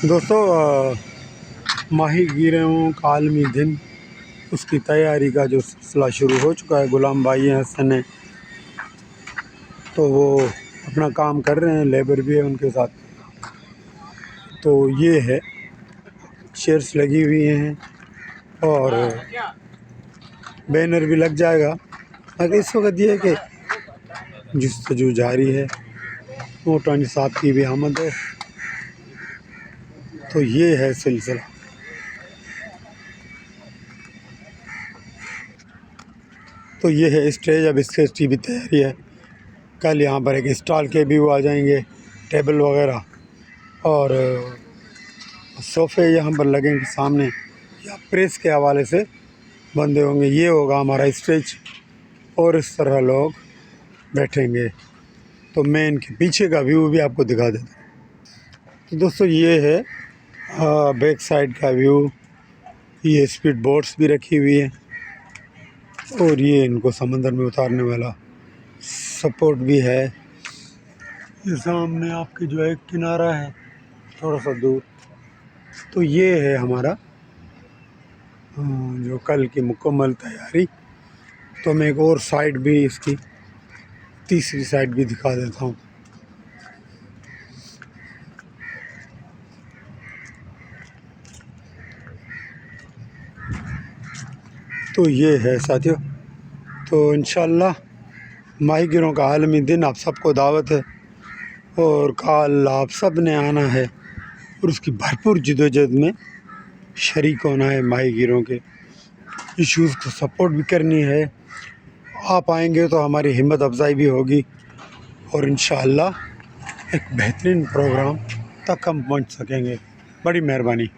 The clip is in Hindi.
दोस्तों माहीगीरों का आलमी दिन, उसकी तैयारी का जो सिलसिला शुरू हो चुका है। गुलाम भाई हैं हसन, तो वो अपना काम कर रहे हैं, लेबर भी है उनके साथ। तो ये है, चेयर्स लगी हुई हैं और बैनर भी लग जाएगा। अगर इस वक्त ये है कि जस्तजू जारी है, मोटानी साहब की भी आमद है। तो ये है सिलसिला। तो ये है स्टेज। अब इसकी भी तैयारी है। कल यहाँ पर एक स्टॉल के भी वो आ जाएंगे, टेबल वगैरह, और सोफ़े यहाँ पर लगेंगे सामने, या प्रेस के हवाले से बंदे होंगे। ये होगा हमारा स्टेज और इस तरह लोग बैठेंगे। तो मैं इनके पीछे का व्यू भी आपको दिखा देता हूँ। तो दोस्तों ये है बैक साइड का व्यू। ये स्पीड बोट्स भी रखी हुई है और ये इनको समंदर में उतारने वाला सपोर्ट भी है। ये सामने आपके जो है किनारा है थोड़ा सा दूर। तो ये है हमारा जो कल की मुकम्मल तैयारी। तो मैं एक और साइड भी, इसकी तीसरी साइड भी दिखा देता हूँ। तो ये है साथियों। तो इंशाअल्लाह माहीगीरों का आलमी दिन, आप सबको दावत है और कल आप सब ने आना है और उसकी भरपूर जद्दोजहद में शरीक होना है। माहीगीरों के इश्यूज़ को सपोर्ट भी करनी है। आप आएंगे तो हमारी हिम्मत अफजाई भी होगी और इंशाअल्लाह एक बेहतरीन प्रोग्राम तक हम पहुंच सकेंगे। बड़ी मेहरबानी।